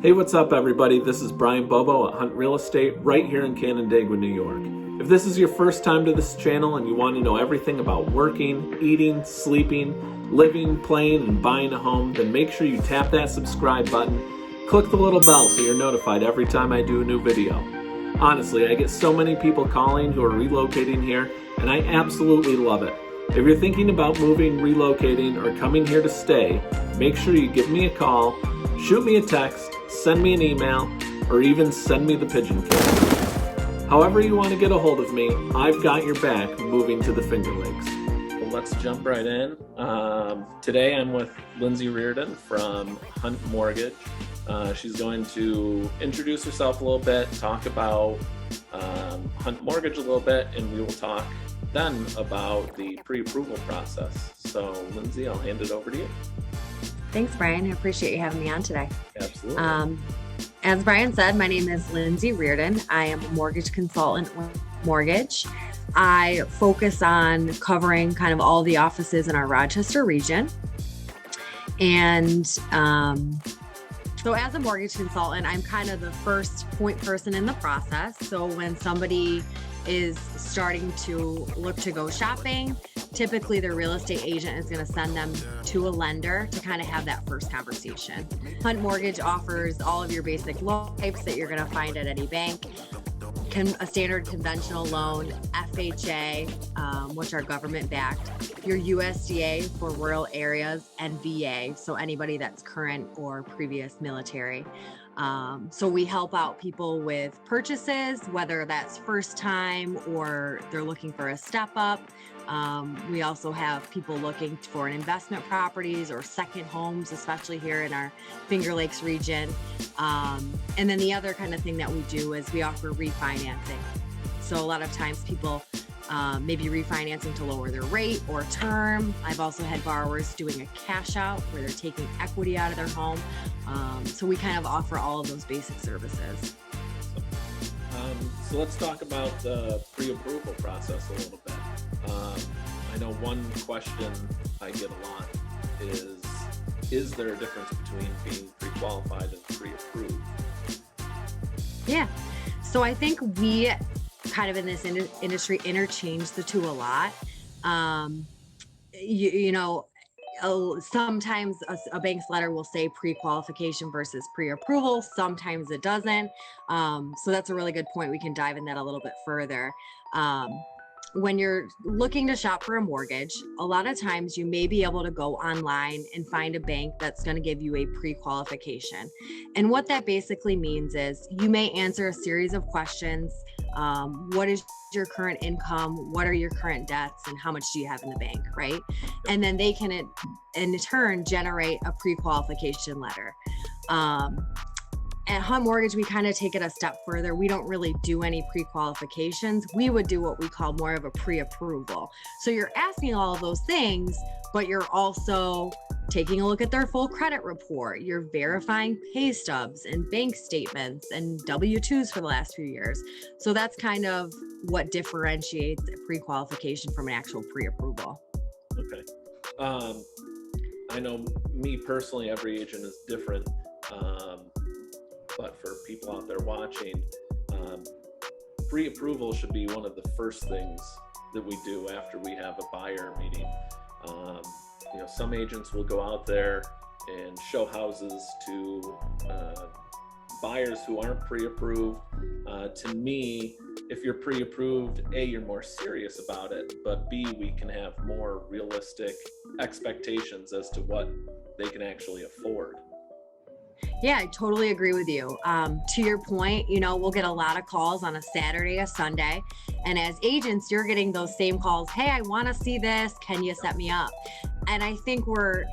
Hey, what's up, everybody? This is Brian Bobo at Hunt Real Estate right here in Canandaigua, New York. If this is your first time to this channel and you want to know everything about working, eating, sleeping, living, playing, and buying a home, then make sure you tap that subscribe button, click the little bell so you're notified every time I do a new video. Honestly, I get so many people calling who are relocating here, and I absolutely love it. If you're thinking about moving, relocating, or coming here to stay, make sure you give me a call, shoot me a text, send me an email, or even send me the pigeon case. However you want to get a hold of me, I've got your back moving to the Finger Lakes. Well, let's jump right in. Today I'm with Lindsey Reardon from Hunt Mortgage. She's going to introduce herself a little bit, talk about Hunt Mortgage a little bit, and we will talk then about the pre-approval process. So Lindsey, I'll hand it over to you. Thanks, Brian. I appreciate you having me on today. Absolutely. As Brian said, my name is Lindsey Reardon. I am a mortgage consultant with Mortgage. I focus on covering kind of all the offices in our Rochester region. And so as a mortgage consultant, I'm kind of the first point person in the process. So when somebody is starting to look to go shopping, typically the real estate agent is going to send them to a lender to kind of have that first conversation. Hunt Mortgage offers all of your basic loan types that you're going to find at any bank. A standard conventional loan, FHA, which are government backed, your USDA for rural areas, and VA, so anybody that's current or previous military. So we help out people with purchases, whether that's first time or they're looking for a step up. We also have people looking for an investment properties or second homes, especially here in our Finger Lakes region. And then the other kind of thing that we do is we offer refinancing. So a lot of times people may be refinancing to lower their rate or term. I've also had borrowers doing a cash out where they're taking equity out of their home. So we kind of offer all of those basic services. So let's talk about the pre-approval process a little bit. I know one question I get a lot is there a difference between being pre-qualified and pre-approved? Yeah. So I think we kind of in this industry interchange the two a lot. Sometimes a bank's letter will say pre-qualification versus pre-approval. Sometimes it doesn't. So that's a really good point. We can dive in that a little bit further. When you're looking to shop for a mortgage, a lot of times you may be able to go online and find a bank that's going to give you a pre-qualification. And what that basically means is you may answer a series of questions. What is your current income? What are your current debts? And how much do you have in the bank, right? And then they can, in turn, generate a pre-qualification letter. At Hunt Mortgage, we kind of take it a step further. We don't really do any pre-qualifications. We would do what we call more of a pre-approval. So you're asking all of those things, but you're also taking a look at their full credit report. You're verifying pay stubs and bank statements and W-2s for the last few years. So that's kind of what differentiates a pre-qualification from an actual pre-approval. Okay. I know me personally, every agent is different. But for people out there watching, pre-approval should be one of the first things that we do after we have a buyer meeting. Some agents will go out there and show houses to buyers who aren't pre-approved. To me, if you're pre-approved, A, you're more serious about it, but B, we can have more realistic expectations as to what they can actually afford. Yeah, I totally agree with you. To your point, we'll get a lot of calls on a Saturday, a Sunday. And as agents, you're getting those same calls. Hey, I want to see this. Can you set me up? And I think we're,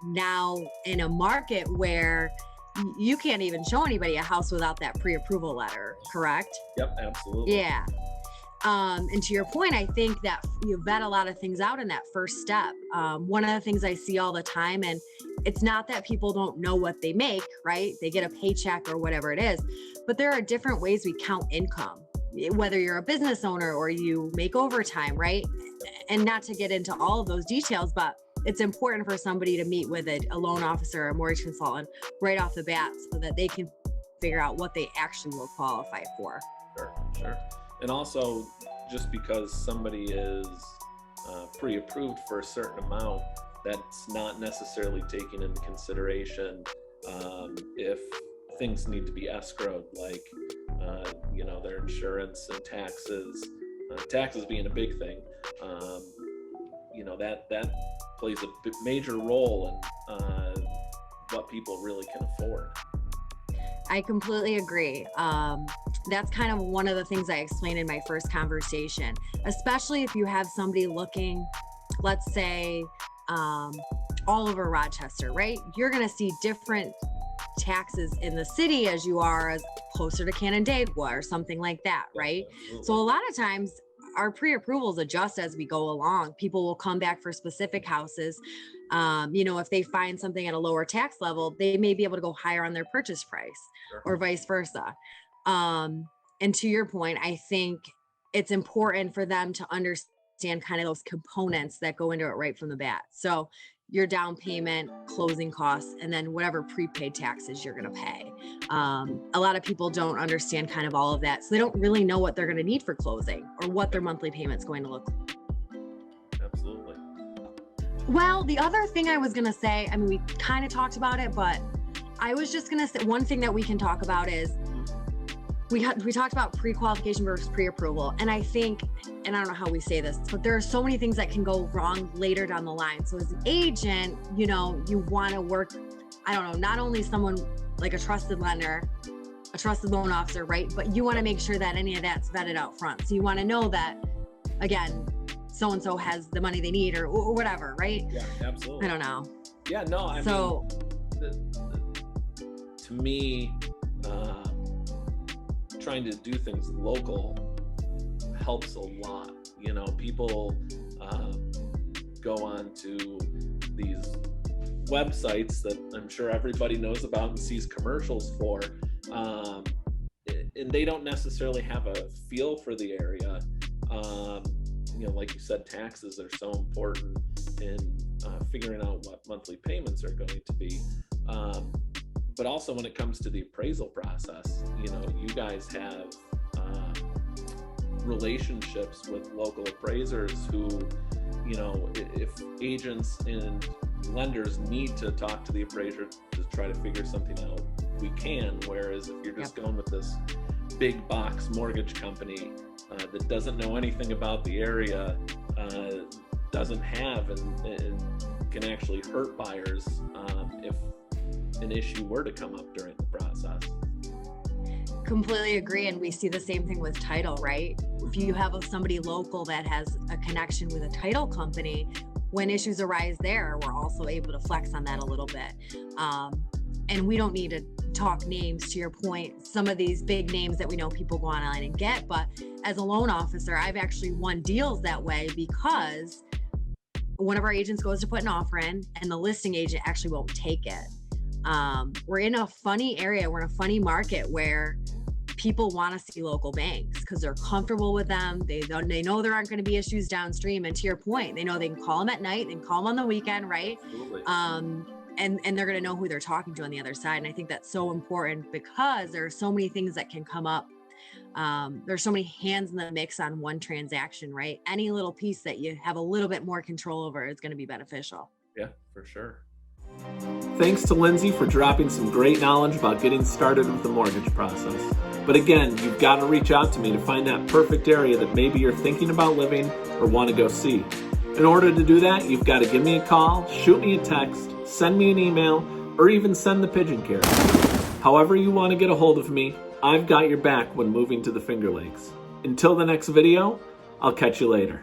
now in a market where you can't even show anybody a house without that pre-approval letter, correct? Yep, absolutely. Yeah. And to your point, I think that you vet a lot of things out in that first step. One of the things I see all the time, and it's not that people don't know what they make, right? They get a paycheck or whatever it is, but there are different ways we count income, whether you're a business owner or you make overtime, right? And not to get into all of those details, but it's important for somebody to meet with a loan officer or a mortgage consultant right off the bat so that they can figure out what they actually will qualify for. Sure. And also, just because somebody is pre-approved for a certain amount, that's not necessarily taking into consideration if things need to be escrowed, like their insurance and taxes. Taxes being a big thing, that plays a major role in what people really can afford. I completely agree. That's kind of one of the things I explained in my first conversation, especially if you have somebody looking, let's say, all over Rochester, right? You're going to see different taxes in the city as you are as closer to Canandaigua or something like that, right? Absolutely. So a lot of times our pre-approvals adjust as we go along. People will come back for specific houses. If they find something at a lower tax level, they may be able to go higher on their purchase price. Sure. Or vice versa. And to your point, I think it's important for them to understand kind of those components that go into it right from the bat. So your down payment, closing costs, and then whatever prepaid taxes you're going to pay. A lot of people don't understand kind of all of that. So they don't really know what they're going to need for closing or what their monthly payment's going to look like. Absolutely. Well, the other thing I was going to say, I mean, we kind of talked about it, but I was just going to say one thing that we can talk about is we talked about pre-qualification versus pre-approval. And I think, and I don't know how we say this, but there are so many things that can go wrong later down the line. So as an agent, you want to work, I don't know, not only someone like a trusted lender, a trusted loan officer, right? But you want to make sure that any of that's vetted out front. So you want to know that, again, so-and-so has the money they need or whatever, right? Yeah, absolutely. I don't know. Yeah, no, I mean, to me, trying to do things local helps a lot. People go on to these websites that I'm sure everybody knows about and sees commercials for, and they don't necessarily have a feel for the area. Like you said, taxes are so important in figuring out what monthly payments are going to be. But also when it comes to the appraisal process, you guys have relationships with local appraisers who, if agents and lenders need to talk to the appraiser to try to figure something out, we can. Whereas if you're just going with this big box mortgage company that doesn't know anything about the area, doesn't have and can actually hurt buyers if an issue were to come up during the process. Completely agree. And we see the same thing with title, right? If you have somebody local that has a connection with a title company, when issues arise there, we're also able to flex on that a little bit. And we don't need to talk names, to your point, some of these big names that we know people go online and get. But as a loan officer, I've actually won deals that way because one of our agents goes to put an offer in and the listing agent actually won't take it. We're in a funny area. We're in a funny market where people want to see local banks because they're comfortable with them. They know there aren't going to be issues downstream. And to your point, they know they can call them at night, they can call them on the weekend, right? Absolutely. And they're going to know who they're talking to on the other side. And I think that's so important because there are so many things that can come up. There's so many hands in the mix on one transaction, right? Any little piece that you have a little bit more control over is going to be beneficial. Yeah, for sure. Thanks to Lindsey for dropping some great knowledge about getting started with the mortgage process. But again, you've got to reach out to me to find that perfect area that maybe you're thinking about living or want to go see. In order to do that, you've got to give me a call, shoot me a text, send me an email, or even send the pigeon carrier. However you want to get a hold of me, I've got your back when moving to the Finger Lakes. Until the next video, I'll catch you later.